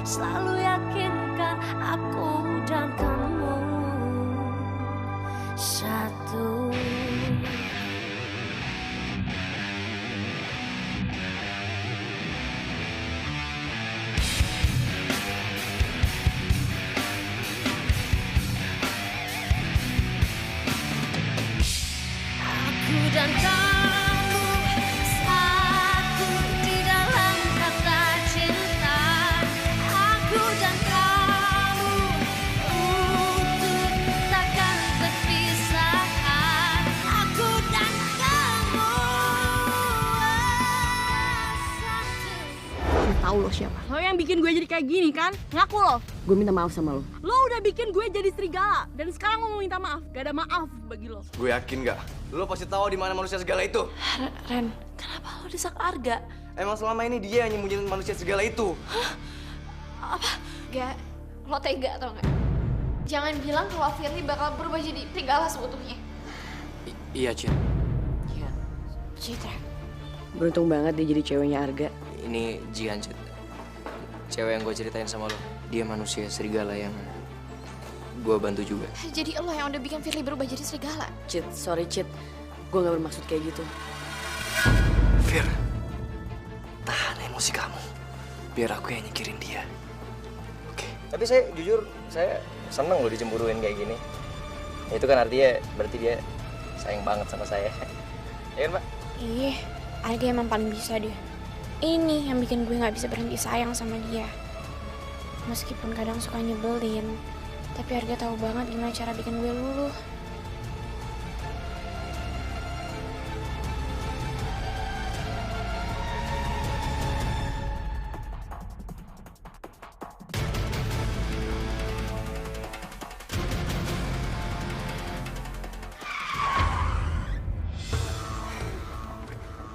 selalu yakinkan aku dan kamu satu. Aku dan kamu satu di dalam kata cinta. Aku dan kamu utuh takkan terpisahkan. Aku dan kamu satu. Tahu lo siapa? Lo yang bikin gue jadi kayak gini kan? Ngaku lo. Gue minta maaf sama lo. Lo udah bikin gue jadi serigala dan sekarang lo mau minta maaf. Gak ada maaf bagi lo. Gue yakin gak? Lo pasti tahu di mana manusia segala itu. Ren, kenapa lo desak Arga? Emang selama ini dia yang nyembunyiin manusia segala itu. Apa? Gak, lo tega tau gak? Jangan bilang kalau Firly bakal berubah jadi serigala seutuhnya. Iya, Cid. Iya. Citra. Beruntung banget dia jadi ceweknya Arga. Ini Jihan, Cid. Cewek yang gue ceritain sama lo. Dia manusia serigala yang gue bantu juga. Jadi lo yang udah bikin Firly berubah jadi serigala? Cid, sorry Cid. Gue gak bermaksud kayak gitu. Fir, tahan emosi kamu. Biar aku yang nyikirin dia. Oke. Tapi saya jujur, saya seneng loh dicemburuin kayak gini. Itu kan artinya berarti dia sayang banget sama saya. Ya kan, Mbak? Ih, Arga emang paling bisa deh. Ini yang bikin gue gak bisa berhenti sayang sama dia. Meskipun kadang suka nyebelin, tapi Arga tahu banget gimana cara bikin gue luluh.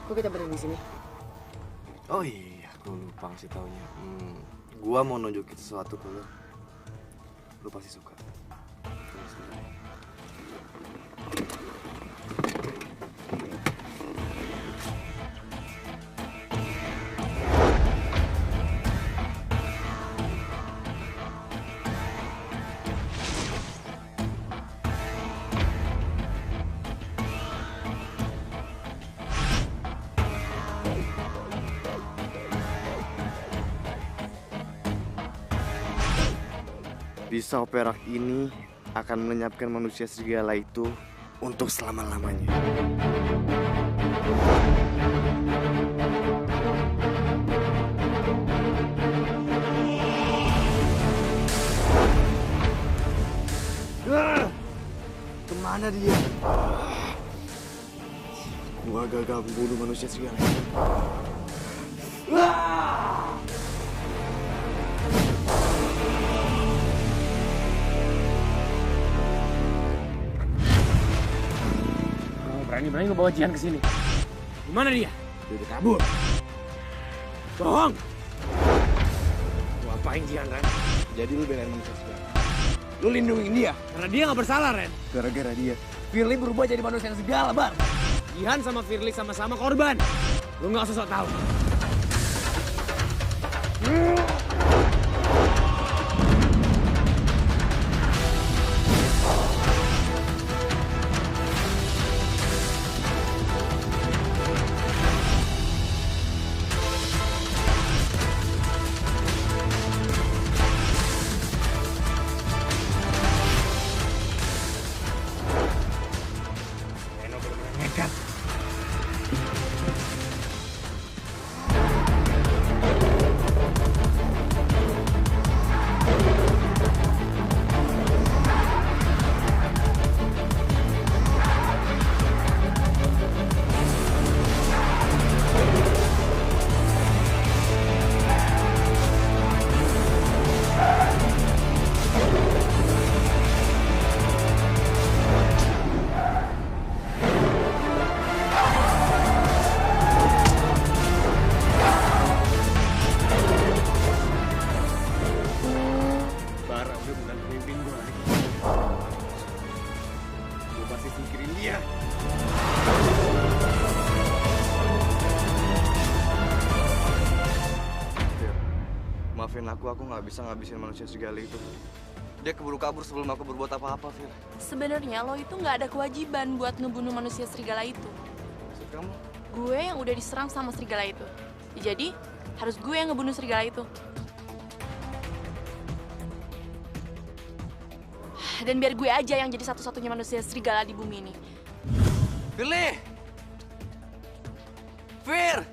Kok kita berhenti di sini? Oh iya, gue lupa ngasih taunya. Gua mau nunjukin sesuatu ke lo. Lo pasti suka. Pisau perak ini akan melenyapkan manusia serigala itu untuk selama-lamanya. Kemana dia? Gua gagal membunuh manusia serigala. Berani-berani ngebawa Jihan ke sini. Gimana dia? Dia udah kabur. Bohong! Lu apain Jihan, Ren? Jadi lu belain manusia serigala. Lu lindungin dia. Karena dia nggak bersalah, Ren. Gara-gara dia. Firly berubah jadi manusia segala, Bar. Jihan sama Firly sama-sama korban. Lu nggak usah sok tahu. aku nggak bisa ngabisin manusia serigala itu. Dia keburu kabur sebelum aku berbuat apa-apa, Fir. Sebenarnya lo itu nggak ada kewajiban buat ngebunuh manusia serigala itu. Maksud kamu? Gue yang udah diserang sama serigala itu. Jadi harus gue yang ngebunuh serigala itu. Dan biar gue aja yang jadi satu-satunya manusia serigala di bumi ini. Firly! Fir!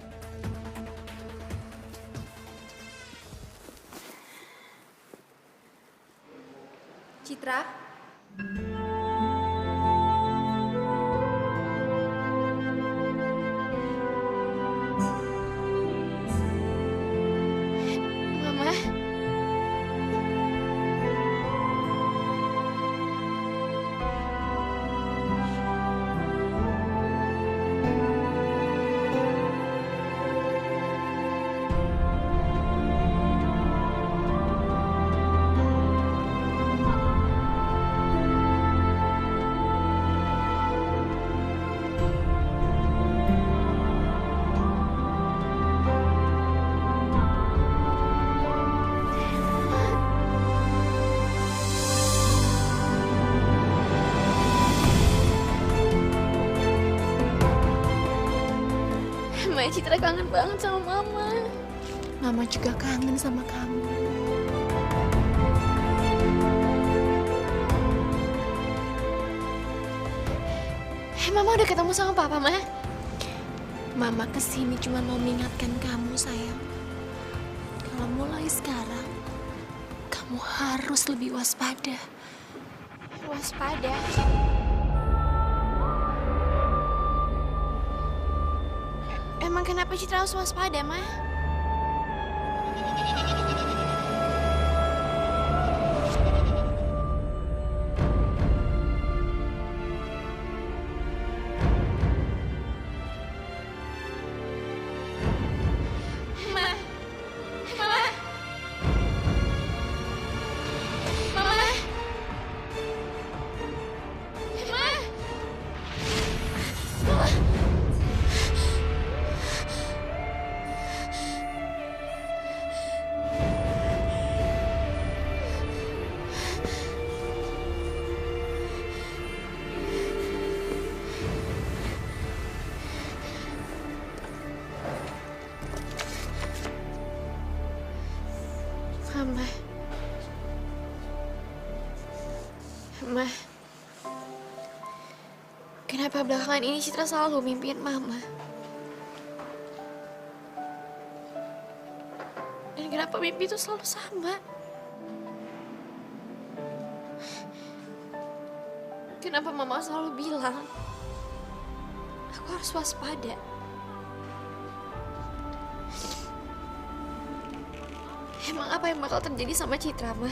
Citra? Mama? Citra kangen banget sama Mama. Mama juga kangen sama kamu. Mama udah ketemu sama Papa, Ma? Mama kesini cuma mau mengingatkan kamu, sayang. Kalau mulai sekarang, kamu harus lebih waspada. Waspada. Emang kenapa Citra harus waspada, Ma? Ma, kenapa belakangan ini Citra selalu mimpiin Mama? Dan kenapa mimpi itu selalu sama? Kenapa Mama selalu bilang, aku harus waspada? Emang apa yang bakal terjadi sama Citra, Ma?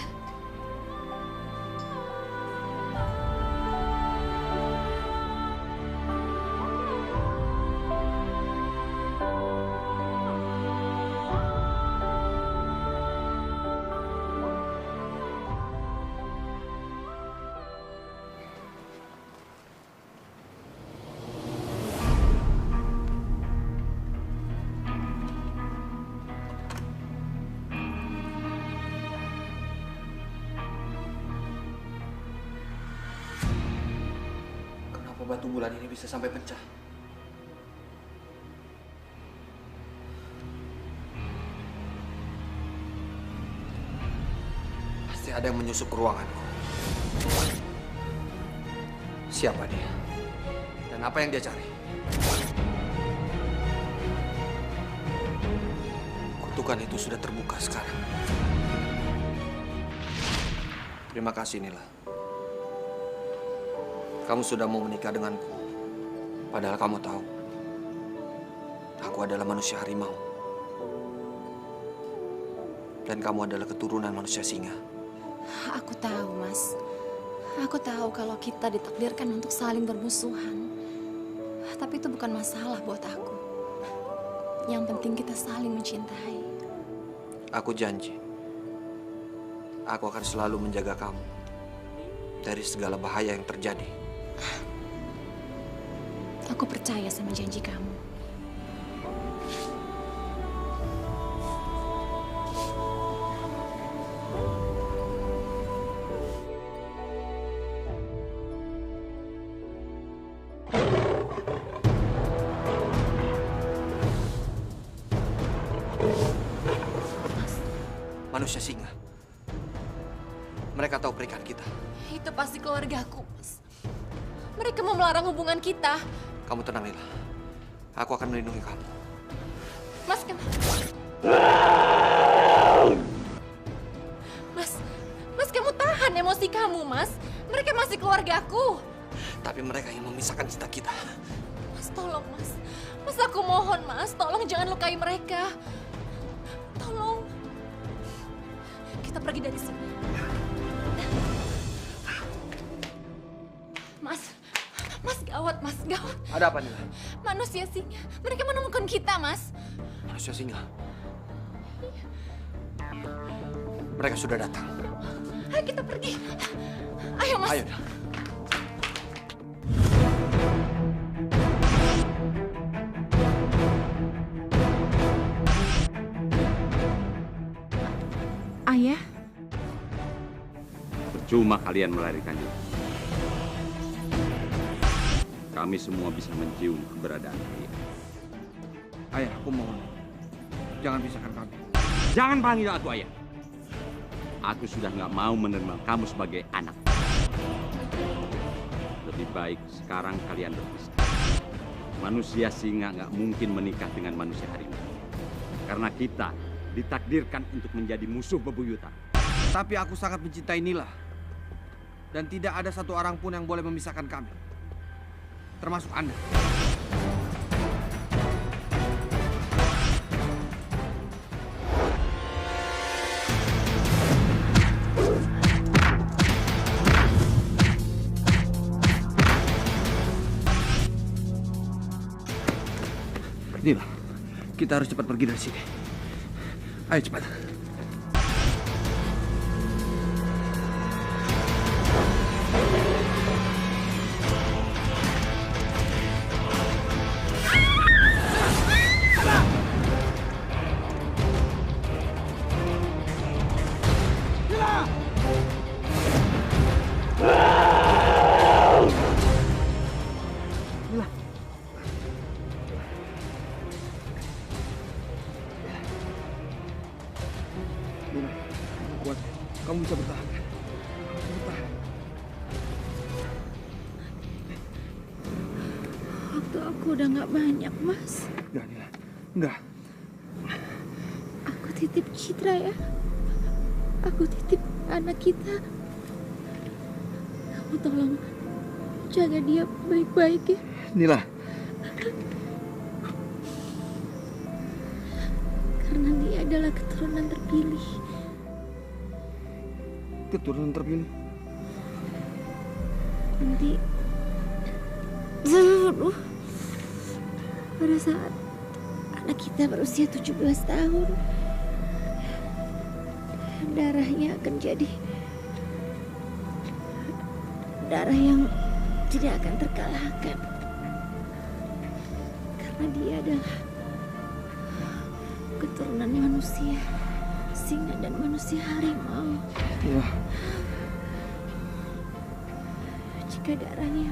Batu bulan ini bisa sampai pecah. Pasti ada yang menyusup ke ruanganku. Siapa dia? Dan apa yang dia cari? Kutukan itu sudah terbuka sekarang. Terima kasih, Nila. Kamu sudah mau menikah denganku. Padahal kamu tahu, aku adalah manusia harimau. Dan kamu adalah keturunan manusia singa. Aku tahu, Mas. Aku tahu kalau kita ditakdirkan untuk saling bermusuhan. Tapi itu bukan masalah buat aku. Yang penting kita saling mencintai. Aku janji, aku akan selalu menjaga kamu dari segala bahaya yang terjadi. Aku percaya sama janji kamu. manusia singa. Mereka tahu pernikahan kita. Itu pasti keluargaku, Mas. Mereka mau melarang hubungan kita. Kamu tenang, Nila. Aku akan melindungi kamu. Mas, Mas, kamu tahan emosi kamu, Mas. Mereka masih keluargaku. Tapi mereka yang memisahkan cinta kita. Mas, tolong, Mas. Mas, aku mohon, Mas. Tolong jangan lukai mereka. Tolong. Kita pergi dari sini. Mas, gawat, Mas, gawat. Ada apa, Nila? Manusia singa. Mereka menemukan kita, Mas. Manusia singa. Mereka sudah datang. Ayo kita pergi. Ayo, Mas. Ayo, Nila. Ayah, Percuma kalian melarikan diri. Kami semua bisa mencium keberadaan kalian. Ayah, aku mohon. Jangan pisahkan kami. Jangan panggil aku ayah. Aku sudah nggak mau menerima kamu sebagai anak. Lebih baik sekarang kalian berpisah. Manusia singa nggak mungkin menikah dengan manusia harimau. Karena kita ditakdirkan untuk menjadi musuh bebuyutan. Tapi aku sangat mencintai Nila. Dan tidak ada satu orang pun yang boleh memisahkan kami. Termasuk Anda. Nila, kita harus cepat pergi dari sini. Ayo cepat. Nila, kuat. Kamu bisa bertahan. Bertahan. Waktu aku udah nggak banyak, Mas. Enggak, Nila. Enggak. Aku titip Citra ya. Aku titip anak kita. Kamu tolong jaga dia baik-baik ya. Nila. Karena dia adalah keturunan terpilih. Keturunan terpilih. Nanti pada saat anak kita berusia 17 tahun, darahnya akan jadi darah yang tidak akan terkalahkan. Karena dia adalah keturunan manusia singa dan manusia harimau. Nila. Jika darahnya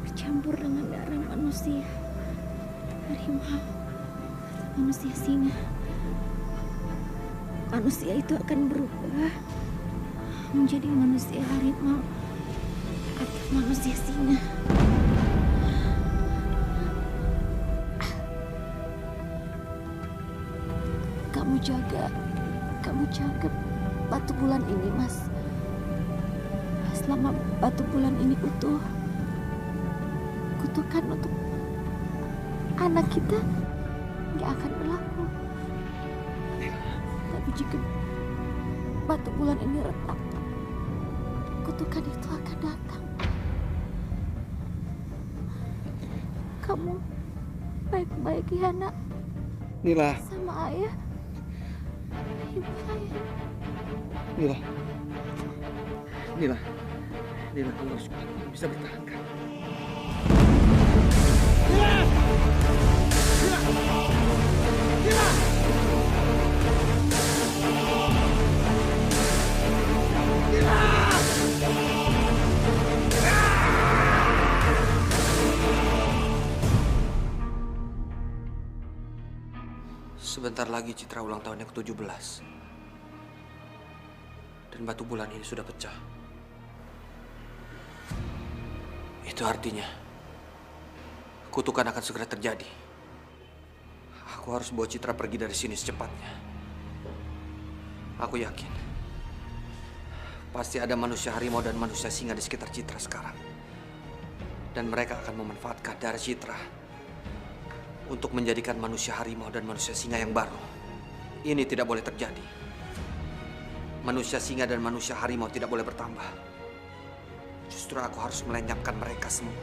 bercampur dengan darah manusia harimau atau manusia singa, manusia itu akan berubah menjadi manusia harimau atau manusia singa. Kamu jaga batu bulan ini, Mas. Selama batu bulan ini utuh, kutukan untuk anak kita nggak akan berlaku. Tapi jika batu bulan ini retak, kutukan itu akan datang. Kamu baik-baik ya, nak? Nila. Sama ayah. Ibu sayang. Nila. Nila. Nila, kamu harus kuat. Kamu bisa bertahan kan? Sebentar Sebentar lagi Citra ulang tahunnya ke-17. Dan batu bulan ini sudah pecah. Itu artinya kutukan akan segera terjadi. Aku harus bawa Citra pergi dari sini secepatnya. Aku yakin pasti ada manusia harimau dan manusia singa di sekitar Citra sekarang. Dan mereka akan memanfaatkan darah Citra untuk menjadikan manusia harimau dan manusia singa yang baru. Ini tidak boleh terjadi. Manusia singa dan manusia harimau tidak boleh bertambah. Justru aku harus melenyapkan mereka semua.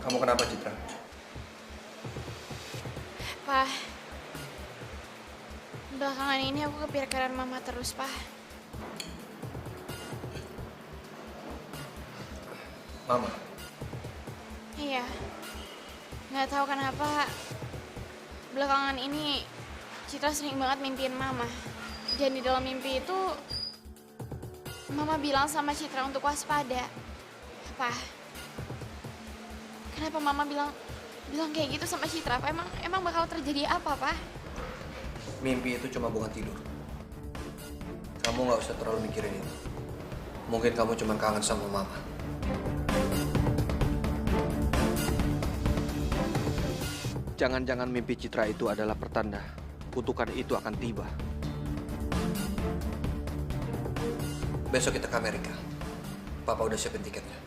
Kamu kenapa, Citra? Pak, belakangan ini aku kepikiran mama terus, Pak. Mama? Iya, nggak tahu kenapa belakangan ini Citra sering banget mimpiin mama. Dan di dalam mimpi itu, mama bilang sama Citra untuk waspada. Pak, kenapa mama bilang kayak gitu sama Citra? Apa emang bakal terjadi apa, Pak? Mimpi itu cuma bukan tidur. Kamu nggak usah terlalu mikirin itu. Mungkin kamu cuma kangen sama mama. Jangan-jangan mimpi Citra itu adalah pertanda kutukan itu akan tiba. Besok kita ke Amerika. Papa udah siapin tiketnya.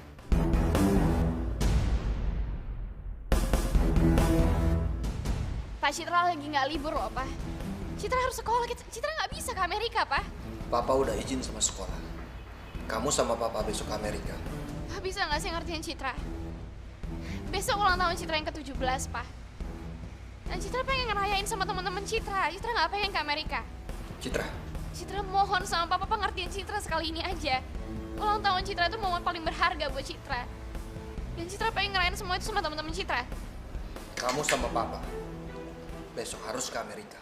Pak, Citra lagi nggak libur loh, Pak. Citra harus sekolah. Citra nggak bisa ke Amerika, Pak. Papa udah izin sama sekolah. Kamu sama Papa besok ke Amerika. Pak, bisa nggak sih ngertiin Citra? Besok ulang tahun Citra yang ke-17, Pak. Dan Citra pengen ngerayain sama teman-teman Citra. Citra nggak pengen ke Amerika. Citra mohon sama Papa ngertiin Citra sekali ini aja. Ulang tahun Citra itu momen paling berharga buat Citra. Dan Citra pengen ngerayain semua itu sama teman-teman Citra. Kamu sama Papa besok harus ke Amerika.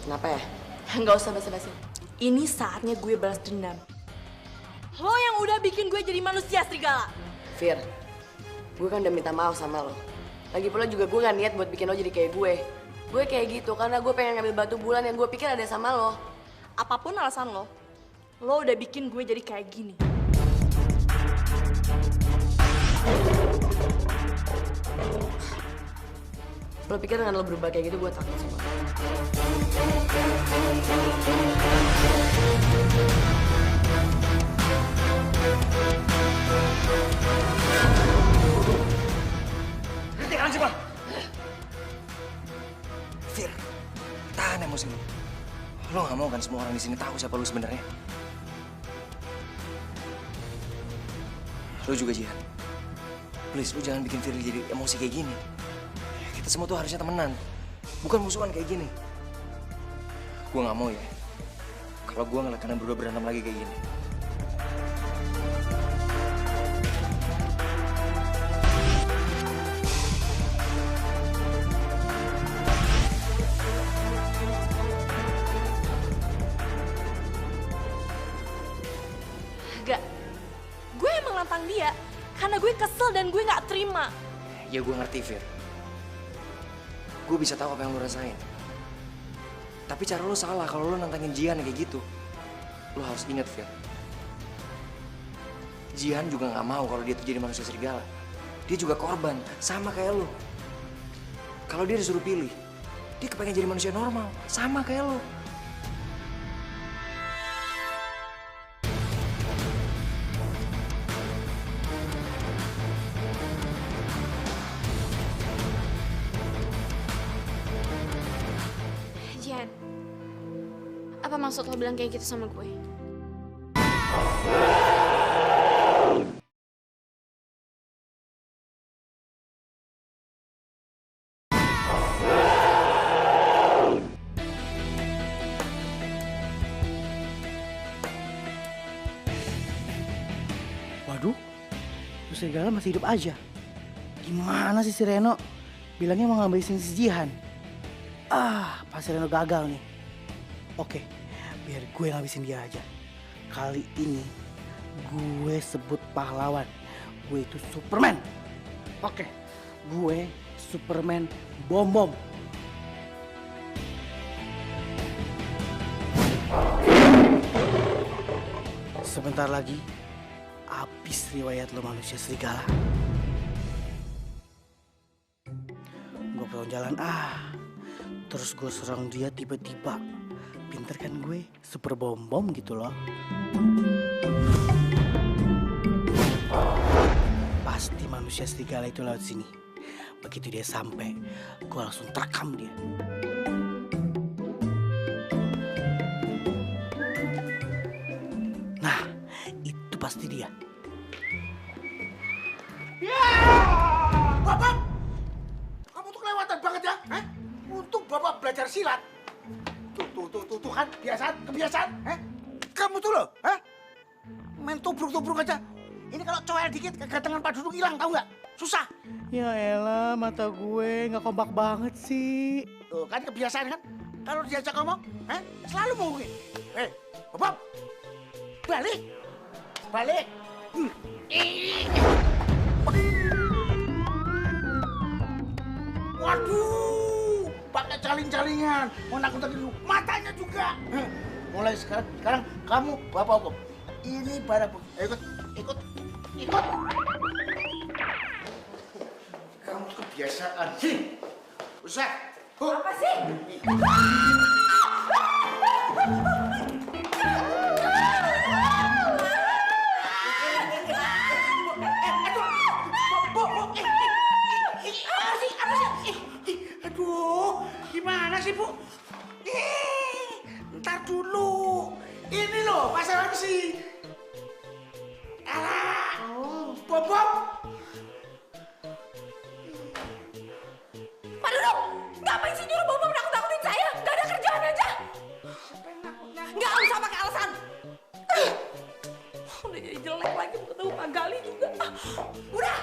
Kenapa ya? Nggak usah basa-basi. Ini saatnya gue balas dendam. Lo yang udah bikin gue jadi manusia serigala. Fir, gue kan udah minta maaf sama lo. Lagi pula juga gue gak niat buat bikin lo jadi kayak gue. Gue kayak gitu karena gue pengen ngambil batu bulan yang gue pikir ada sama lo. Apapun alasan lo udah bikin gue jadi kayak gini. Lo pikir dengan lo berubah kayak gitu gue takut sama lo? Ngerti kan sih, Bang? Fir, tahan emosi lu. Lo gak mau kan semua orang di sini tahu siapa lu sebenarnya? Lo juga, Jihan. Please, lu jangan bikin Fir jadi emosi kayak gini. Kita semua tuh harusnya temenan, bukan musuhan kayak gini. Gue gak mau ya, kalau gue ngeliat kalian berdua berantem lagi kayak gini. Gak, gue emang nantang dia karena gue kesel dan gue gak terima. Ya gue ngerti, Fir. Gue bisa tahu apa yang lo rasain. Tapi cara lo salah kalau lo nantangin Jihan kayak gitu. Lo harus ingat, Fir. Jihan juga gak mau kalau dia tuh jadi manusia serigala. Dia juga korban, sama kayak lo. Kalau dia disuruh pilih, dia kepengen jadi manusia normal, sama kayak lo. Apa maksud lo bilang kayak gitu sama gue? Waduh, tuh serigala masih hidup aja. Gimana sih si Reno? Bilangnya mau ngabisin si Jihan. Pas si Reno gagal nih. Oke, biar gue ngabisin dia aja. Kali ini gue sebut pahlawan. Gue itu Superman. Oke, gue Superman Bom-Bom. Sebentar lagi habis riwayat lo manusia serigala. Gue pulang jalan terus gue serang dia tiba-tiba. Pinter kan gue, super bom-bom gitu loh. Pasti manusia serigala itu lewat sini. Begitu dia sampai, gue langsung terekam dia. Nah, itu pasti dia. Bapak, kamu tuh kelewatan banget ya. Untung Bapak belajar silat. Tuh kan, kebiasaan. Kamu tuh loh, main tubruk-tubruk aja. Ini kalau coel dikit, kegantengan Pak Dudung hilang, tahu nggak? Susah. Ya elah, mata gue nggak kompak banget sih. Tuh kan kebiasaan kan? Kalau diajak ngomong, selalu ngomongin. Bapak, balik. Waduh, pakai caling-calingan, mau nakut-nakutin lu, matanya juga. Mulai sekarang kamu bapak hukum. Ini barang bukti. Ikut. Kamu tuh kebiasaan. Usah. Apa sih? Aduh, gimana sih, Bu? Ntar dulu. Ini loh, masalah sih. Alah, Bom-Bom. Pak Dudung, ngapain sih nyuruh Bom-Bom nakut-nakutin saya? Gak ada kerjaan aja. Gak usah pakai alasan. Udah jadi jelek lagi mau ketemu Pak Gali juga. Udah.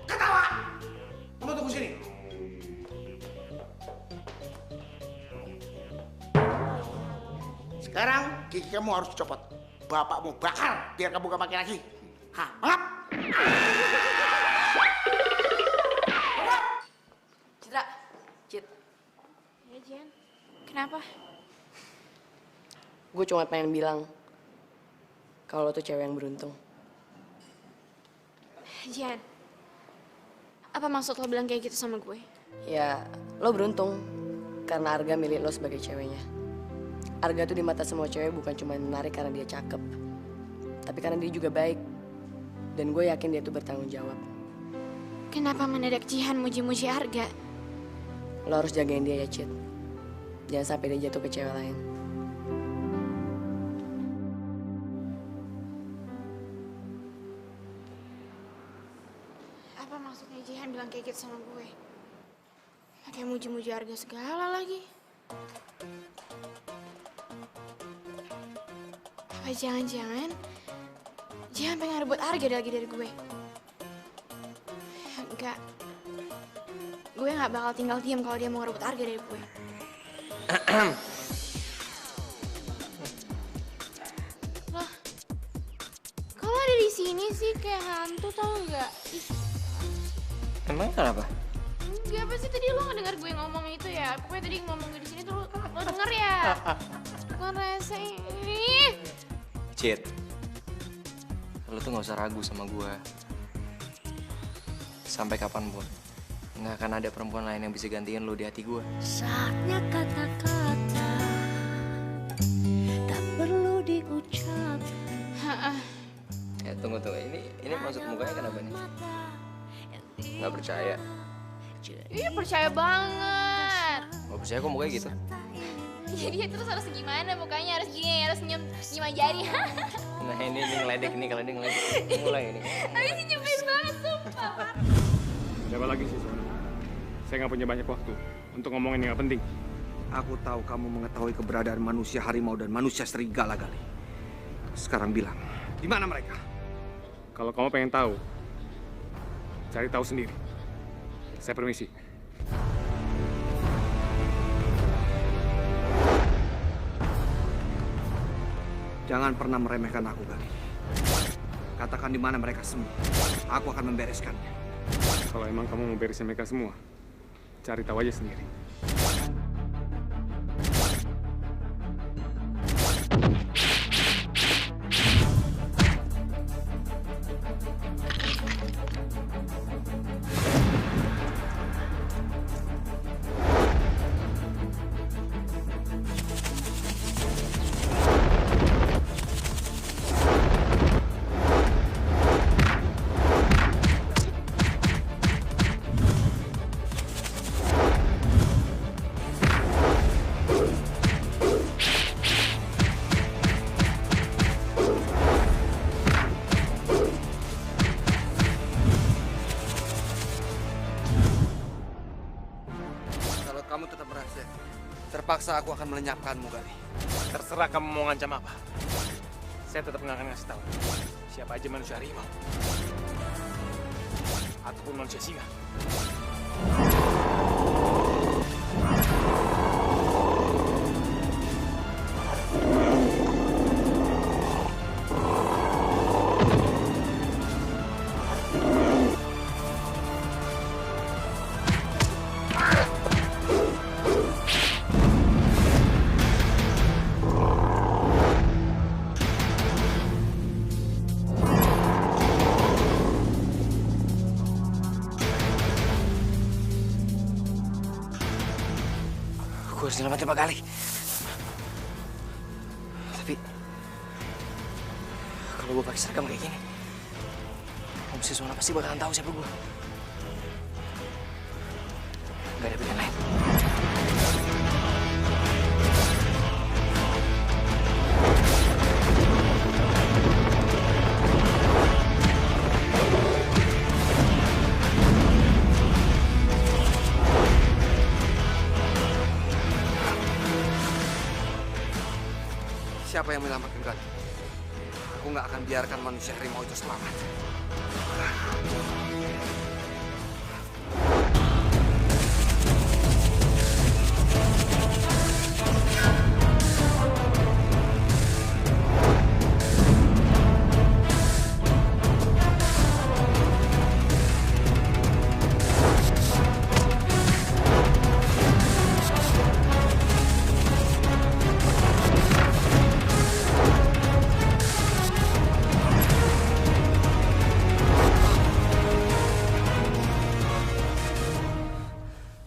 Ketawa. Kamu tunggu sini. Sekarang gigi kamu harus dicopot. Bapakmu bakar biar kamu gak pakai lagi. Mangap. Cit. Ya, Jihan. Kenapa? Gue cuma pengen bilang kalau lo tuh cewek yang beruntung. Jihan, apa maksud lo bilang kayak gitu sama gue? Ya, lo beruntung karena Arga milih lo sebagai ceweknya. Arga tuh di mata semua cewek bukan cuma menarik karena dia cakep, tapi karena dia juga baik. Dan gue yakin dia tuh bertanggung jawab. Kenapa mendadak Jihan muji-muji Arga? Lo harus jagain dia ya, Cit. Jangan sampai dia jatuh ke cewek lain. Apa maksudnya Jihan bilang kayak gitu sama gue? Kayak muji-muji Arga segala lagi. Apa jangan-jangan Jihan pengen rebut Arga lagi dari gue? Enggak. Gue gak bakal tinggal diam kalau dia mau ngerebut Arga dari gue. Loh, kok lo ada di sini sih kayak hantu tau nggak? Ih, Emang kenapa? enggak, apa sih tadi lo nggak dengar gue ngomong itu ya? Pokoknya tadi ngomong gue di sini tuh lo denger ya? Bukan rese ini. Cit, lo tuh gak usah ragu sama gue. Sampai kapanpun, gak akan ada perempuan lain yang bisa gantiin lo di hati gue. Saatnya kata-kata tak perlu diucap. Tunggu. Ini maksud mukanya kenapa nih? Gak percaya? Iya percaya banget. Gak percaya kok mukanya gitu. Iya dia terus harus gimana mukanya, harus gini, harus senyum aja nih. Nah ini ngeledek nih, kalau dia ngeledek. Mulai ini. Tapi sih nyebelin banget sumpah. Ada apa lagi sih Sono? Saya nggak punya banyak waktu untuk ngomongin yang nggak penting. Aku tahu kamu mengetahui keberadaan manusia harimau dan manusia serigala, Gali. Sekarang bilang, di mana mereka? Kalau kamu pengen tahu, cari tahu sendiri. Saya permisi. Jangan pernah meremehkan aku, Gali. Katakan di mana mereka semua. Aku akan membereskannya. Kalau emang kamu mau beresin mereka semua, cari tahu aja sendiri. Kamu tetap berhasil. Terpaksa aku akan melenyapkanmu, Gali. Terserah kamu mau ngancam apa. Saya tetap nggak akan ngasih tahu siapa aja manusia harimau ataupun manusia singa. Gue harus nyelamatin Pak Gali. Tapi kalau gue pakai seragam kayak gini, Om Siswana pasti bakalan tahu siapa gue. Gak ada pilihan lain. Siapa yang menyelamatkan Gali? Aku nggak akan biarkan manusia harimau itu selamat.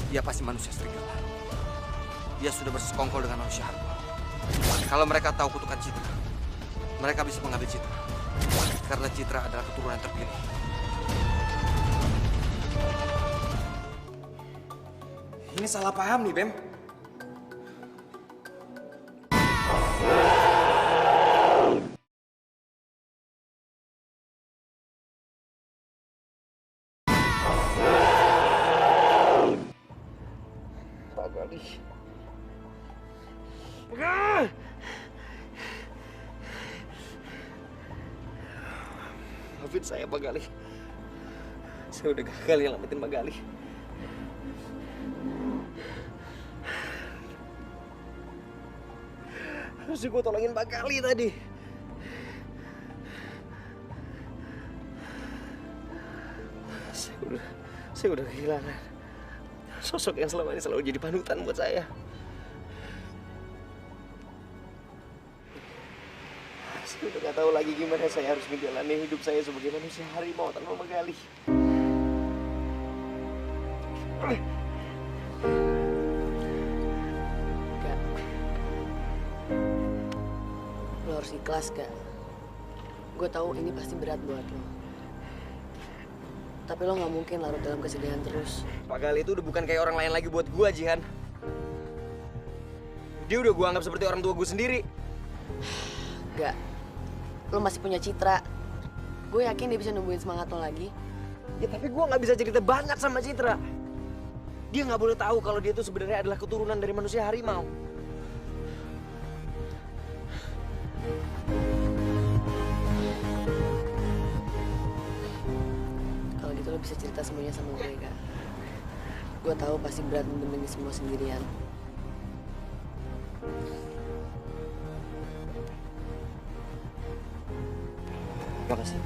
Dia pasti manusia serigala. Dia sudah bersekongkol dengan manusia harimau. Kalau mereka tahu kutukan Citra, mereka bisa mengambil Citra. Karena Citra adalah keturunan terpilih. Ini salah paham nih, Bem. Pak Gali. Maafin saya, Pak Gali. Saya udah gagal nyelamatin Pak Gali. Harusnya gue tolongin Pak Gali tadi. Saya udah kehilangan sosok yang selama ini selalu jadi panutan buat saya. Saya udah gak tahu lagi gimana saya harus menjalani hidup saya sebagai manusia harimau tanpa Pak Gali. Kak, lo harus ikhlas, Kak. Gue tahu ini pasti berat buat lo. Tapi lo nggak mungkin larut dalam kesedihan terus. Pak Gali itu udah bukan kayak orang lain lagi buat gue, Jihan. Dia udah gue anggap seperti orang tua gue sendiri. Gak, lo masih punya Citra. Gue yakin dia bisa numbuhin semangat lo lagi. Ya tapi gue nggak bisa cerita banyak sama Citra. Dia nggak boleh tahu kalau dia itu sebenarnya adalah keturunan dari manusia harimau. Kalau gitu lo bisa cerita semuanya sama gue, Kak. Gue tahu pasti berat mendem ini semua sendirian. Makasih.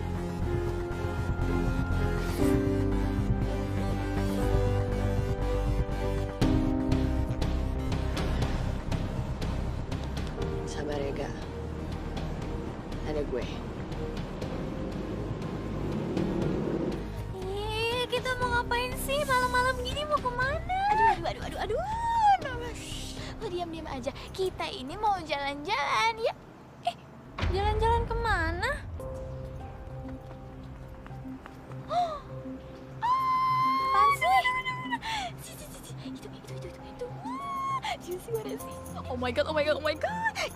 Sabar ya, Kak. Ada gue. Kita mau ngapain sih malam-malam gini, mau kemana? Aduh. Lo diam-diam aja. Kita ini mau jalan-jalan ya. Jalan-jalan kemana? Apaan sih? Itu. Juicy mana sih? Oh my god.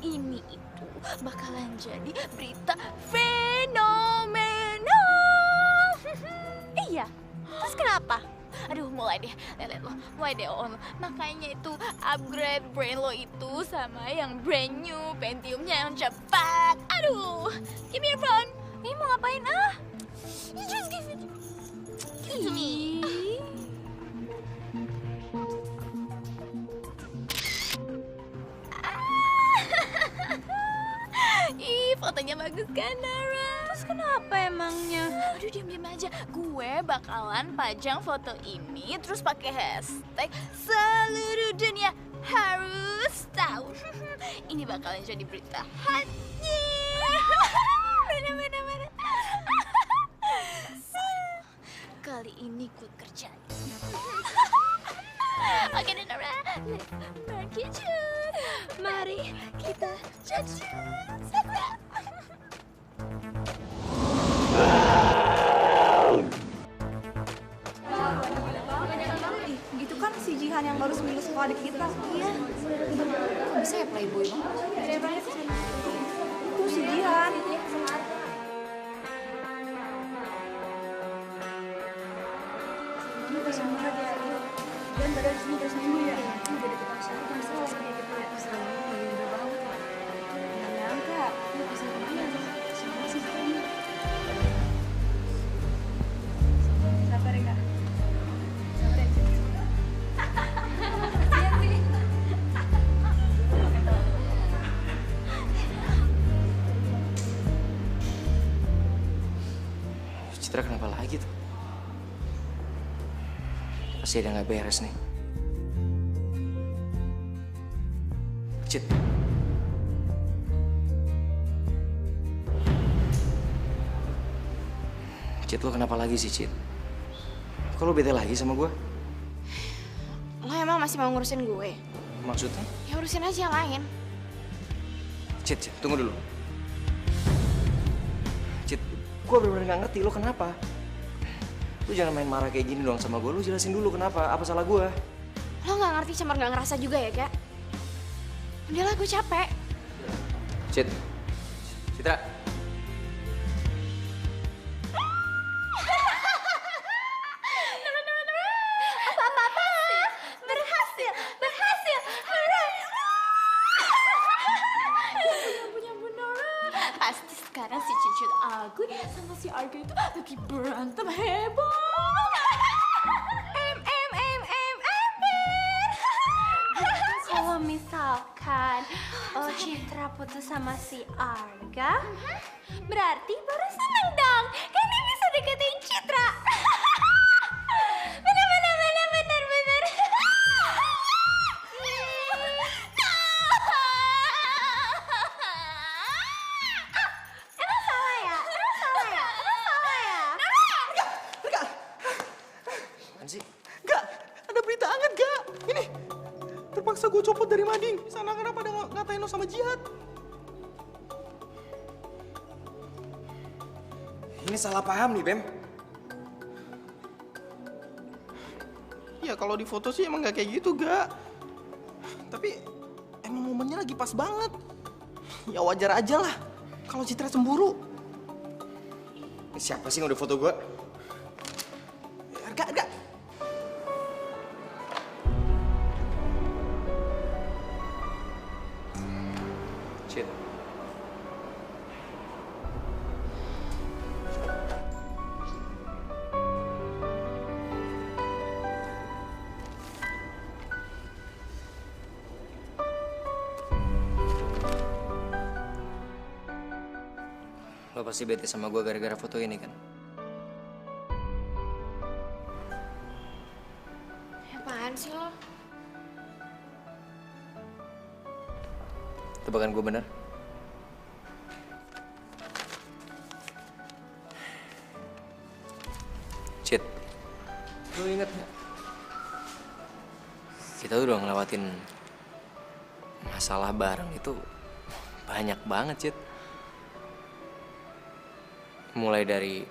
Ini itu bakalan jadi berita fenomenal. Iya. Terus kenapa? Aduh, mulai deh, lihat lo, mulai deh on. Makanya itu upgrade brain lo itu sama yang brand new Pentiumnya yang cepat. Aduh, give me your phone. Ini mau ngapain ah? You just give it to me. Ih, fotonya bagus kan, Nara? Terus kenapa emangnya? Aduh, diam-diam aja. Gue bakalan pajang foto ini terus pakai hashtag seluruh dunia harus tahu. Ini bakalan jadi berita hati. Mana. Kali ini gue kerjain. Oke, Nara. Let's pergi cut. Mari kita jajan. Itu kan si Jihan yang baru seminggu sekolah adik kita. Iya. Kok bisa ya playboy bang? Itu si Jihan. Dan badan sini terus minggu ya. Udah deket sama siapa? Kan salah kayak gitu ya. Sekarang lagi udah banget. Nggak nyangka. Lu bisa kemana? Siapa sih sekarang? Sabar ya, Kak. Sabar ya. Iya sih. Citra kenapa lagi tuh? Pasti ada nggak beres nih. Cit. Cit, lo kenapa lagi sih, Cit? Kok lo bete lagi sama gue? Lo emang masih mau ngurusin gue? Maksudnya? Ya urusin aja yang lain. Cit, tunggu dulu. Cit, gue bener-bener nggak ngerti lo kenapa. Lu jangan main marah kayak gini doang sama gue. Lu jelasin dulu kenapa, apa salah gue. Lo nggak ngerti cuma nggak ngerasa juga ya, Kak? Udahlah, gue capek. Cit, Citra. Apa-apa? Berhasil. Punya Nora. Pasti sekarang si Cincin aku sama si Arga itu lagi berantem heboh. Kalau misalkan Citra putus sama si Arga, Berarti baru seneng dong. Kan dia bisa deketin Citra. Bener. emang salah ya? Apaan sih? Gak, ada berita hangat gak? Ini, terpaksa gue copot dari mading. Sana kenapa ada ngatain lo sama Jihad? Ini salah paham nih, Bem. Ya kalau di foto sih emang nggak kayak gitu, Gak. Tapi emang momennya lagi pas banget. Ya wajar aja lah kalau Citra cemburu. Siapa sih yang udah foto gue? Arga. Cit. Lo pasti bete sama gue gara-gara foto ini kan? Apaan sih lo? Tebakan gue bener? Cit, lo inget gak? Kita udah ngelewatin masalah bareng itu banyak banget, Cit. Mulai dari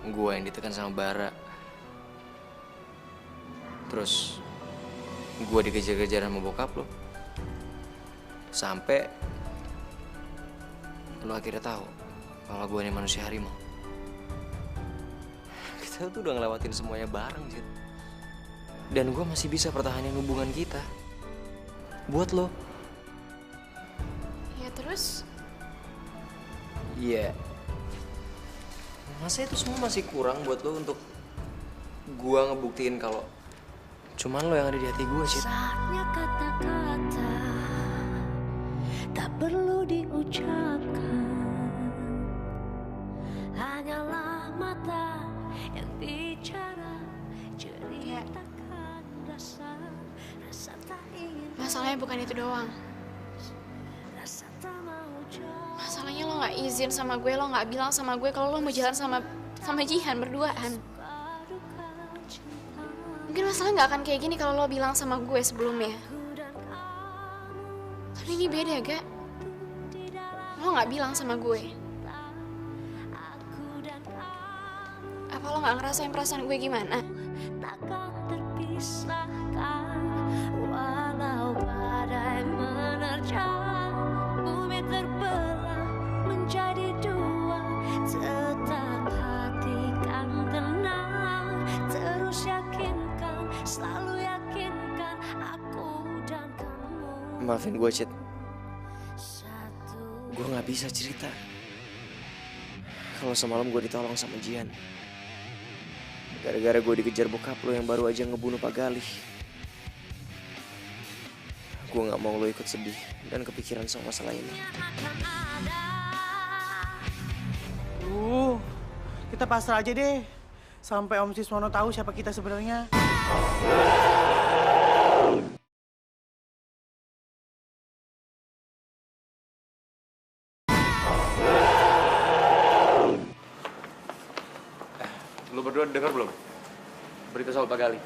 gue yang ditekan sama Bara, terus gue dikejar-kejar sama bokap lo, sampai lo akhirnya tahu kalau gue ini manusia harimau. Kita tuh udah ngelewatin semuanya bareng, Cid. Dan gue masih bisa pertahanin hubungan kita buat lo. Ya terus? Iya. Masa itu semua masih kurang buat lo untuk gue ngebuktiin kalau cuman lo yang ada di hati gue, Cid. Saatnya kata-kata tak perlu diucapkan, hanyalah mata yang bicara, ceritakan rasa tak ingin. Masalahnya bukan itu doang. Masalahnya lo nggak izin sama gue, lo nggak bilang sama gue kalau lo mau jalan sama Jihan berduaan. Mungkin masalah nggak akan kayak gini kalau lo bilang sama gue sebelumnya. Tapi ini beda, Gak. Lo nggak bilang sama gue. Apa lo nggak ngerasain perasaan gue gimana? Takkan terpisahkan walau badai menerjang, bumi terbelah menjadi dua, tetap hati kan tenang, terus yakinkan, selalu yakinkan aku dan kamu. Maafin gue, Cid. Gue nggak bisa cerita kalau semalam gue ditolong sama Jihan. Gara-gara gue dikejar bokap lo yang baru aja ngebunuh Pak Galih. Gue gak mau lo ikut sedih dan kepikiran sama masalah ini. Kita pasrah aja deh. Sampai Om Siswono tahu siapa kita sebenarnya. Lo berdua dengar belum berita soal Pak Galih?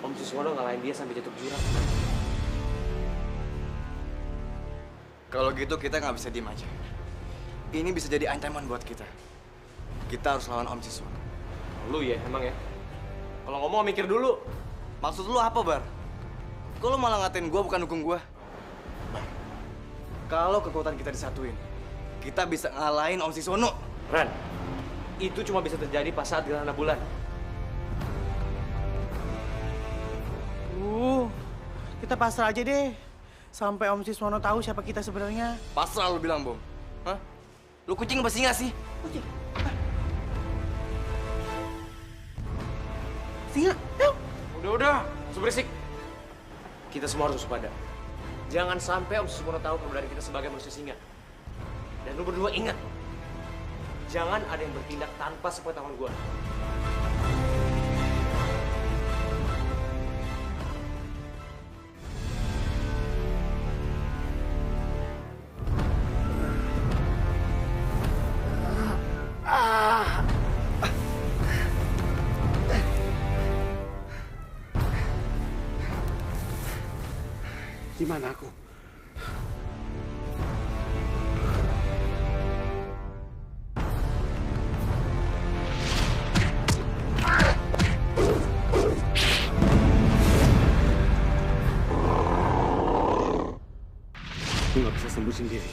Om Siswono ngalahin dia sampai jatuh jurang. Kalau gitu kita nggak bisa diem aja. Ini bisa jadi ancaman buat kita. Kita harus lawan Om Siswono. Lu ya, emang ya? Kalau ngomong mikir dulu. Maksud lu apa, Bar? Kok lu malah ngatain gua bukan dukung gua? Bar, kalau kekuatan kita disatuin, kita bisa ngalahin Om Siswono. Ran, itu cuma bisa terjadi pas saat gerhana bulan. Kita pasrah aja deh. Sampai Om Siswono tahu siapa kita sebenarnya. Pasrah lu bilang, Bom. Hah? Lu kucing apa singa sih? Kucing? Singa? Yuk! Udah, berisik. Kita semua harus waspada. Jangan sampai Om Siswono tahu keberadaan kita sebagai manusia singa. Dan lu berdua ingat, jangan ada yang bertindak tanpa sepengetahuan gua. Di mana aku? sembuh sendiri.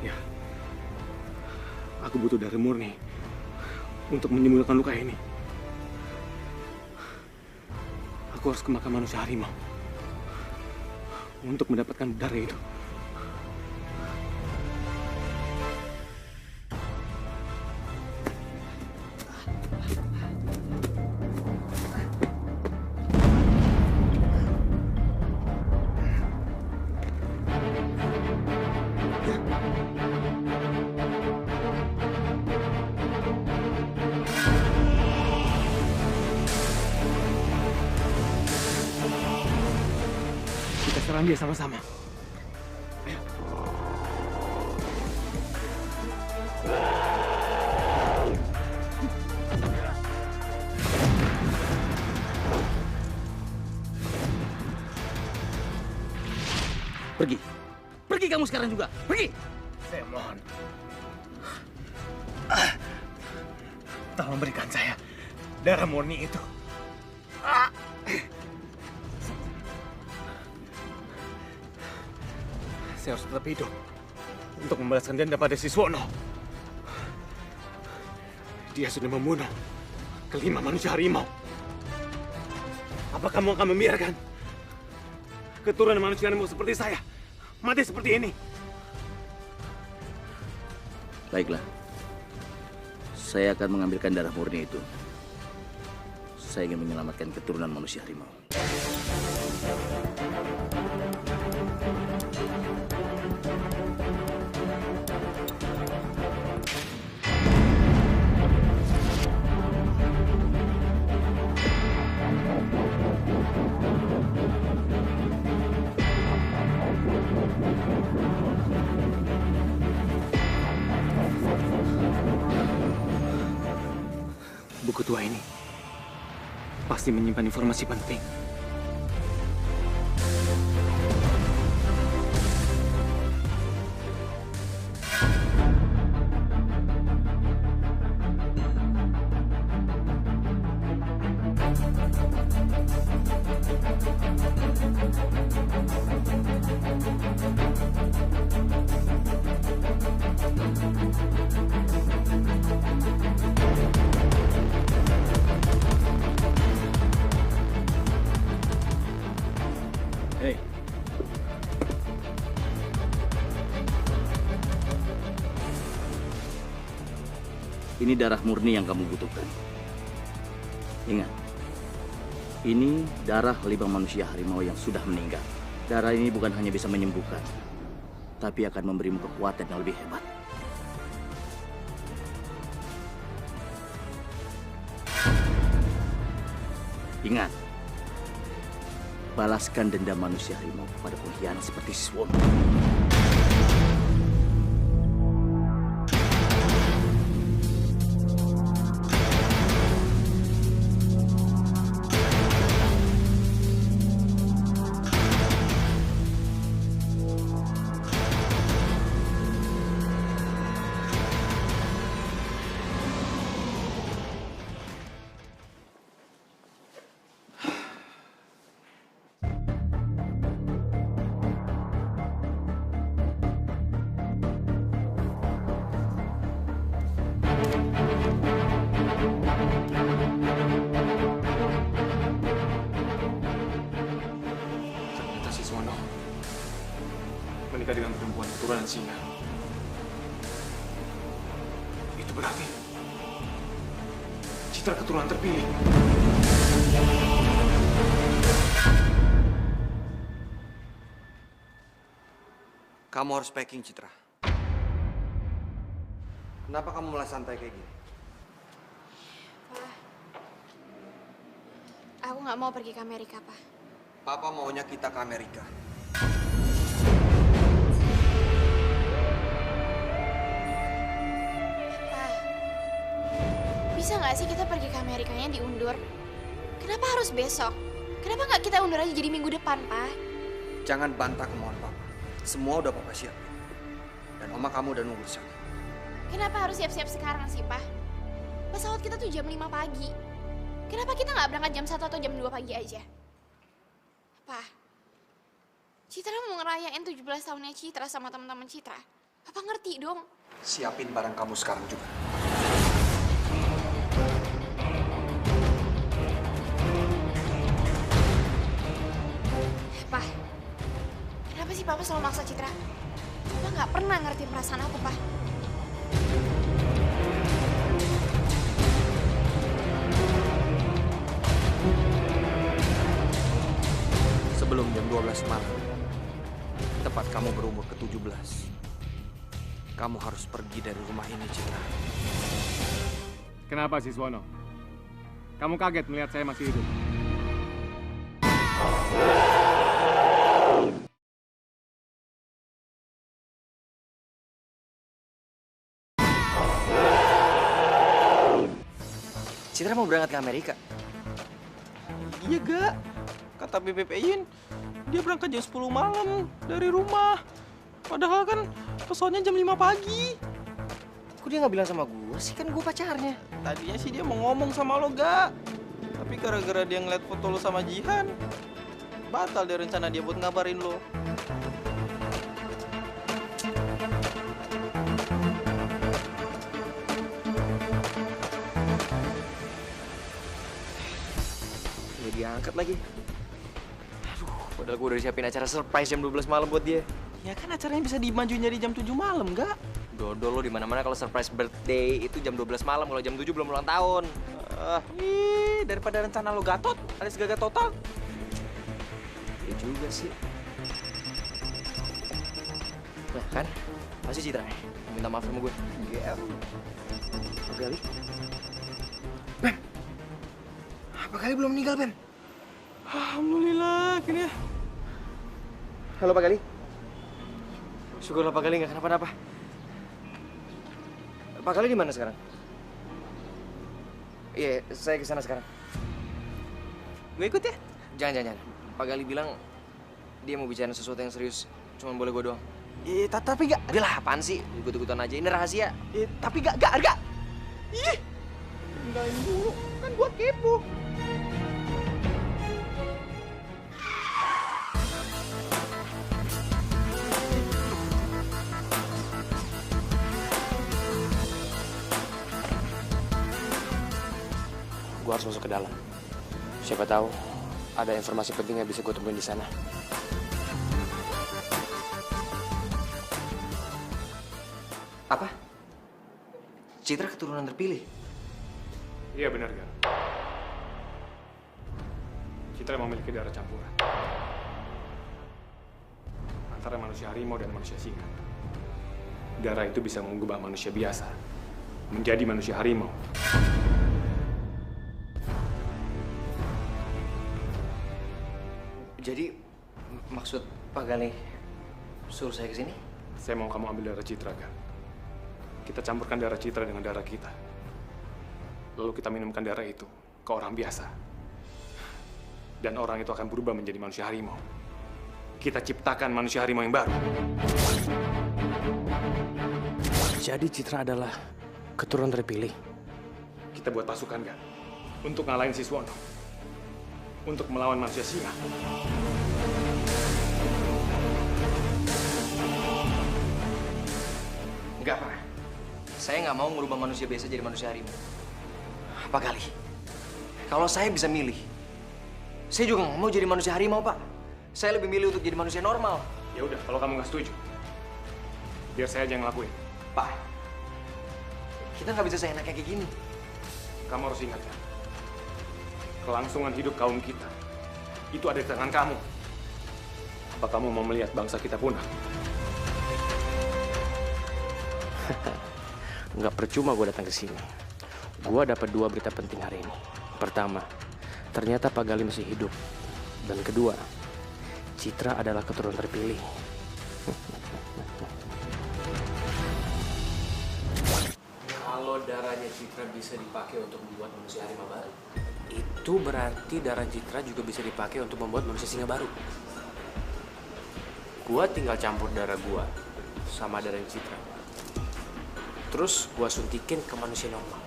Ya, aku butuh darah murni untuk menyembuhkan luka ini. Aku harus ke makam manusia harimau untuk mendapatkan darah itu. Kita serang dia sama-sama. Ayo. Pergi. Pergi kamu sekarang juga. Pergi. Saya mohon. Tolong berikan saya darah murni itu. Saya harus tetap hidup untuk membalaskan dendam pada Siswono. Dia sudah membunuh kelima manusia harimau. Apa kamu akan membiarkan keturunan manusia harimau seperti saya mati seperti ini? Baiklah. Saya akan mengambilkan darah murni itu. Saya ingin menyelamatkan keturunan manusia harimau. Buku tua ini pasti menyimpan informasi penting. Hei. Ini darah murni yang kamu butuhkan. Ingat, ini darah lima manusia harimau yang sudah meninggal. Darah ini bukan hanya bisa menyembuhkan, tapi akan memberimu kekuatan yang lebih hebat. Ingat, balaskan dendam manusia harimau pada pengkhianat seperti Siswono. Ternyata Siswono menikah dengan perempuan keturunan singa. Itu berarti Citra keturunan terpilih. Kamu harus packing, Citra. Kenapa kamu malah santai kayak gini? Aku nggak mau pergi ke Amerika, Pak. Papa maunya kita ke Amerika. Pak, bisa nggak sih kita pergi ke Amerikanya diundur? Kenapa harus besok? Kenapa nggak kita undur aja jadi minggu depan, Pak? Jangan bantah kemauan Papa. Semua udah Papa siapin. Dan Oma kamu udah nunggu di sana. Kenapa harus siap-siap sekarang sih, Pak? Pesawat kita tuh jam 5 pagi. Kenapa kita nggak berangkat jam 1 atau jam 2 pagi aja? Pak, Citra mau ngerayain 17 tahunnya Citra sama teman-teman Citra. Papa ngerti dong. Siapin barang kamu sekarang juga. Pak, kenapa sih Papa selalu maksa Citra? Papa nggak pernah ngerti perasaan aku, Pak. Sebelum jam 12 malam, tepat kamu berumur ke-17, kamu harus pergi dari rumah ini, Citra. Kenapa, Siswono? Kamu kaget melihat saya masih hidup? Citra mau berangkat ke Amerika? Iya, Gak. Kata Bebek Eyin, dia berangkat jam 10 malam dari rumah. Padahal kan pesawatnya jam 5 pagi. Kok dia nggak bilang sama gue sih? Kan gue pacarnya. Tadinya sih dia mau ngomong sama lo, Gak. Tapi gara-gara dia ngeliat foto lo sama Jihan, batal deh rencana dia buat ngabarin lo. Udah diangkat lagi. Aduh, padahal gue udah siapin acara surprise jam 12 malam buat dia. Ya kan acaranya bisa dimajuin dari jam 7 malam, Gak? Dodol lo di mana-mana kalau surprise birthday itu jam 12 malam, kalau jam 7 belum ulang tahun. Daripada rencana lo gatot, alias gagal total. Ya juga sih. Nah kan, masih Citra ya? Minta maaf sama gue. Iya. Pak Gali? Bem! Pak Gali belum meninggal, Bem? Alhamdulillah, akhirnya. Halo Pak Gali. Syukurlah Pak Gali nggak kenapa-napa. Pak Gali di mana sekarang? Iya, saya ke sana sekarang. Gue ikut ya? Jangan. Pak Gali bilang dia mau bicara sesuatu yang serius. Cuman boleh gue doang. Tapi Gak. Udah lah, apaan sih? Ikut-ikutan aja, ini rahasia. Tapi Gak. Ih, tinggalin dulu. Kan gue kepo. Gue harus masuk ke dalam. Siapa tahu ada informasi penting yang bisa gue temuin di sana. Apa? Citra keturunan terpilih? Iya benar, Gar. Citra memiliki darah campuran antara manusia harimau dan manusia singa. Darah itu bisa mengubah manusia biasa menjadi manusia harimau. Jadi, maksud Pak Gali suruh saya ke sini? Saya mau kamu ambil darah Citra, Gar. Kita campurkan darah Citra dengan darah kita. Lalu kita minumkan darah itu ke orang biasa. Dan orang itu akan berubah menjadi manusia harimau. Kita ciptakan manusia harimau yang baru. Jadi Citra adalah keturunan terpilih. Kita buat pasukan, Gar. Untuk ngalahin Siswono. Untuk melawan manusia singa. Enggak, Pak. Saya nggak mau merubah manusia biasa jadi manusia harimau. Apa kali? Kalau saya bisa milih, saya juga nggak mau jadi manusia harimau, Pak. Saya lebih milih untuk jadi manusia normal. Ya udah, kalau kamu nggak setuju, biar saya aja yang ngelakuin. Pak, kita nggak bisa seenaknya kayak gini. Kamu harus ingat, kan? Kelangsungan hidup kaum kita itu ada di tangan kamu. Apa kamu mau melihat bangsa kita punah? Nggak percuma gue datang ke sini. Gue dapat 2 berita penting hari ini. Pertama, ternyata Pak Gali masih hidup. Dan kedua, Citra adalah keturunan terpilih. Kalau darahnya Citra bisa dipakai untuk membuat manusia harimau baru, itu berarti darah Citra juga bisa dipakai untuk membuat manusia singa baru. Gua tinggal campur darah gua sama darah Citra. Terus gua suntikin ke manusia normal.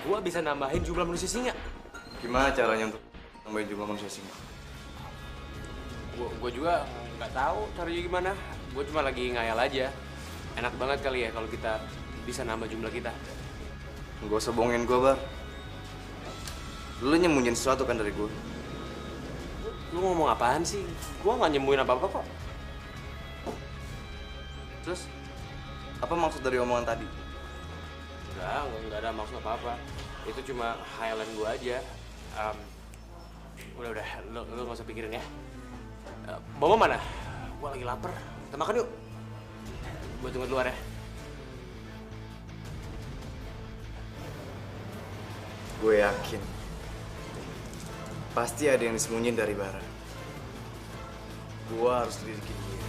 Gua bisa nambahin jumlah manusia singa. Gimana caranya untuk nambahin jumlah manusia singa? Gue juga nggak tahu caranya gimana. Gue cuma lagi ngayal aja. Enak banget kali ya kalau kita bisa nambah jumlah kita. Gak usah bohongin gue, Bar. Lu nyembunyiin sesuatu kan dari gue? Lu ngomong apaan sih? Gue nggak nyembuhin apa-apa kok. Terus, apa maksud dari omongan tadi? Nggak ada maksud apa-apa. Itu cuma khayalan gue aja. Udah, lu nggak usah pikirin ya. Bawa mana? Gue lagi lapar. Kita makan yuk. Gue tunggu di luar ya. Gue yakin pasti ada yang disembunyiin dari Bara. Gue harus lidikin dia.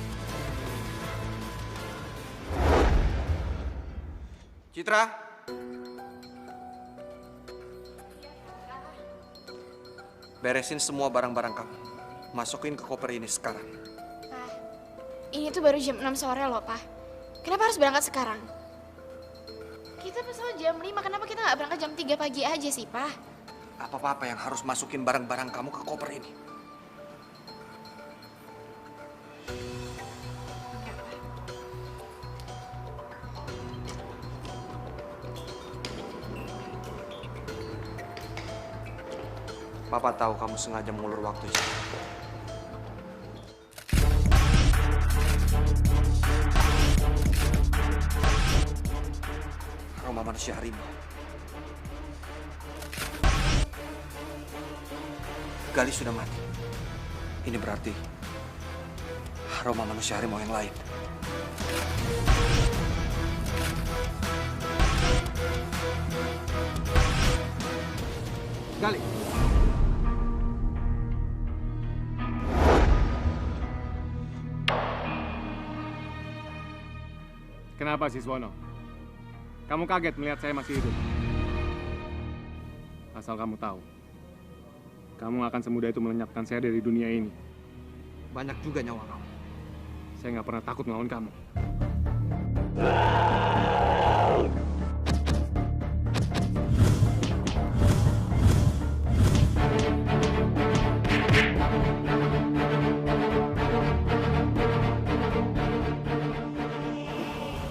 Citra, beresin semua barang-barang kamu. Masukin ke koper ini sekarang. Pak, ini tuh baru jam 6 sore loh, Pak. Kenapa harus berangkat sekarang? Kita pesawat jam 5, kenapa kita nggak berangkat jam 3 pagi aja sih, Pak? Apa-apa yang harus masukin barang-barang kamu ke koper ini. Papa tahu kamu sengaja mengulur waktu. Aroma manusia harimau. Gali sudah mati. Ini berarti aroma manusia harimau yang lain. Gali. Kenapa, Siswono? Kamu kaget melihat saya masih hidup? Asal kamu tahu, kamu akan semudah itu melenyapkan saya dari dunia ini. Banyak juga nyawa kamu. Saya nggak pernah takut melawan kamu.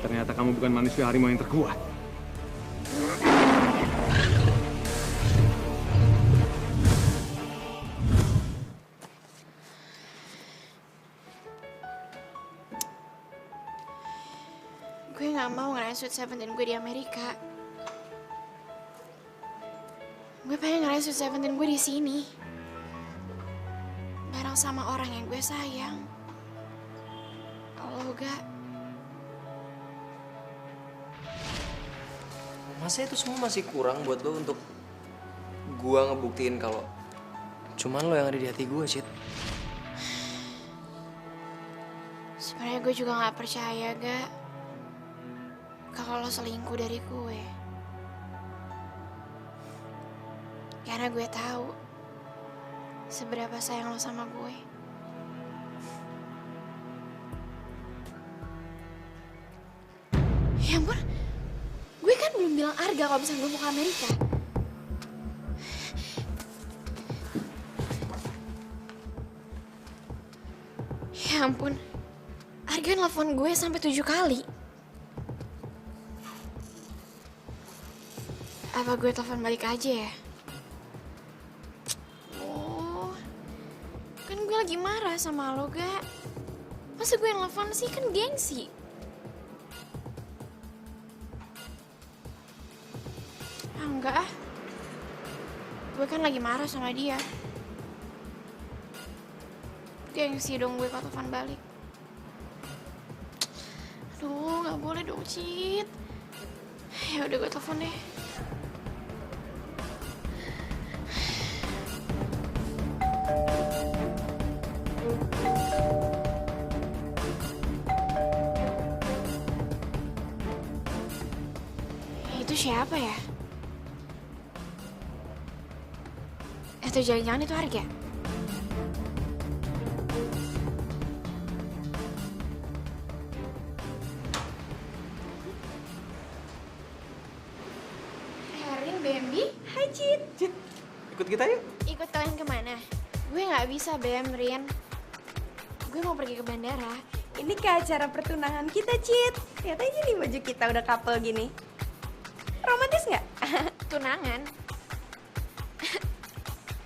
Ternyata kamu bukan manusia harimau yang terkuat. Gue gak mau ngerayain Sweet Seventeen gue di Amerika. Gue pengen ngerayain Sweet Seventeen gue di sini. Bareng sama orang yang gue sayang. Lo gak? Masa itu semua masih kurang buat lo untuk gua ngebuktiin kalau cuman lo yang ada di hati gua, Cid? Sebenarnya gue juga gak percaya, Gak, kalau lo selingkuh dari gue. Karena gue tahu seberapa sayang lo sama gue. Ya ampun, gue kan belum bilang Arga kalau misalnya gue mau ke Amerika. Ya ampun, Arga nelfon gue sampai 7 kali. Apa gue telepon balik aja ya? Oh, kan gue lagi marah sama lo, Gak. Masa gue yang nelfon sih, kan gengsi. Enggak ah. Gue kan lagi marah sama dia. Gengsi dong gue kalau telepon balik. Aduh, gak boleh dong, Cid. Ya udah gue telepon deh. Itu siapa ya? Atau jangan-jangan itu Arga? Erin, Bambi, hai Cid. Ikut kita yuk. Ikut kalian kemana? Gue nggak bisa, Bam, Rin. gue mau pergi ke bandara. Ini ke acara pertunangan kita, Cit. Lihat aja nih baju kita udah couple gini. Romantis nggak? Tunangan?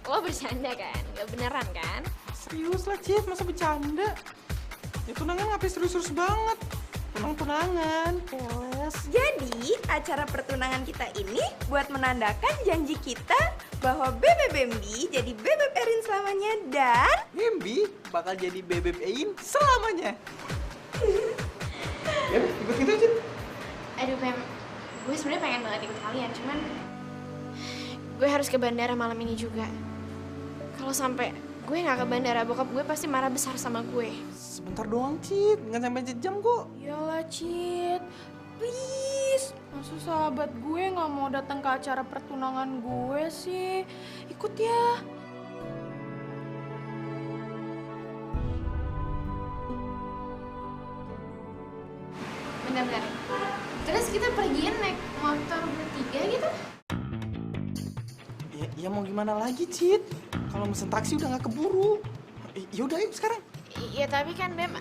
Lo bercanda kan? Gak beneran kan? Serius lah, Cit. Masa bercanda? Ya tunangan ngapain serius-serius banget? Tunangan. Keles. Jadi, acara pertunangan kita ini buat menandakan janji kita bahwa Bebe Bambi jadi Bebek Erin selamanya dan Bambi bakal jadi Bebek Ein selamanya. Ya, ikut kita, Cit. Aduh, Bem. Gue sebenarnya pengen banget ikut kalian, cuman gue harus ke bandara malam ini juga. Kalau sampai gue nggak ke bandara, bokap gue pasti marah besar sama gue. Sebentar doang, Cit. Nggak sampai sejam kok. Yalah, Cit. Please. Masa sahabat gue nggak mau datang ke acara pertunangan gue sih? Ikut ya. Bener-bener. Terus kita pergiin naik motor bertiga gitu? Ya mau gimana lagi, Cit? Kalau mesen taksi udah nggak keburu. Yaudah, ayo sekarang. Iya, tapi kan Bem,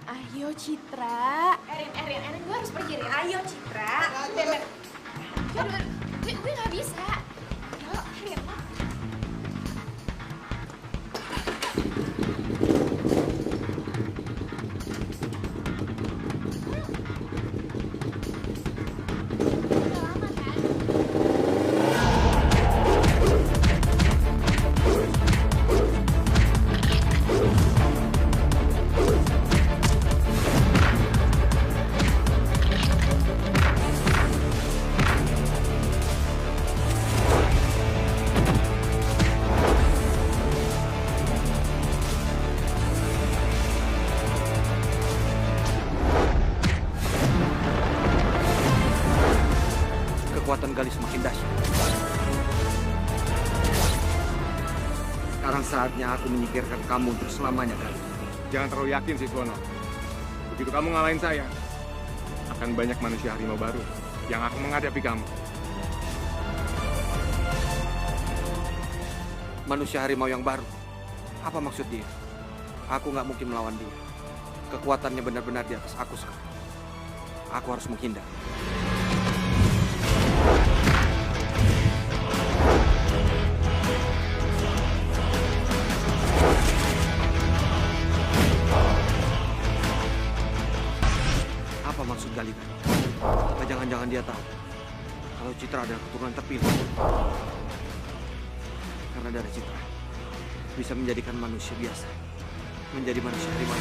ayo Citra. Erin, gue harus pergi, Erin. Ayo Citra. Bem. Aduh, gue nggak bisa. Ayo, Erin. Kekuatan Gali semakin dahsyat. Sekarang saatnya aku menyingkirkan kamu untuk selamanya, Gali. Jangan terlalu yakin sih, Suwono. Begitu kamu ngalahin saya, akan banyak manusia harimau baru yang akan menghadapi kamu. Manusia harimau yang baru? Apa maksud dia? Aku nggak mungkin melawan dia. Kekuatannya benar-benar di atas aku sekarang. Aku harus menghindar. Apa maksud Gali? Apa jangan-jangan dia tahu kalau Citra adalah keturunan terpilih? Karena darah Citra bisa menjadikan manusia biasa menjadi manusia harimau.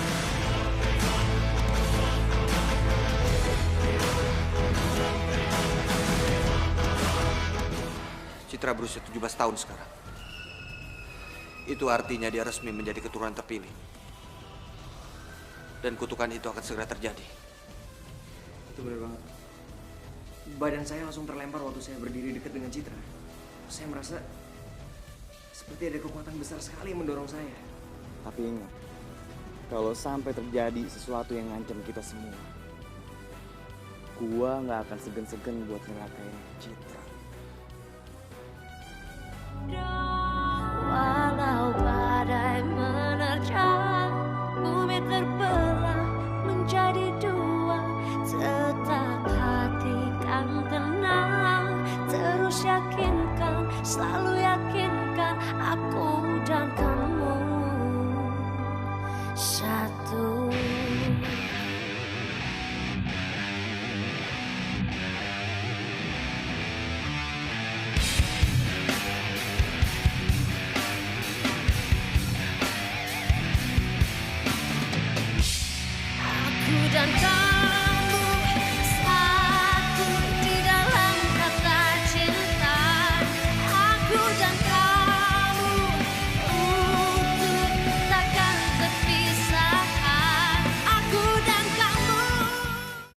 Citra berusia 17 tahun sekarang. Itu artinya dia resmi menjadi keturunan terpilih. Dan kutukan itu akan segera terjadi. Itu benar banget. Badan saya langsung terlempar waktu saya berdiri dekat dengan Citra. Saya merasa seperti ada kekuatan besar sekali yang mendorong saya. Tapi ingat, kalau sampai terjadi sesuatu yang ngancam kita semua, gua nggak akan segan-segan buat nyelakain Citra.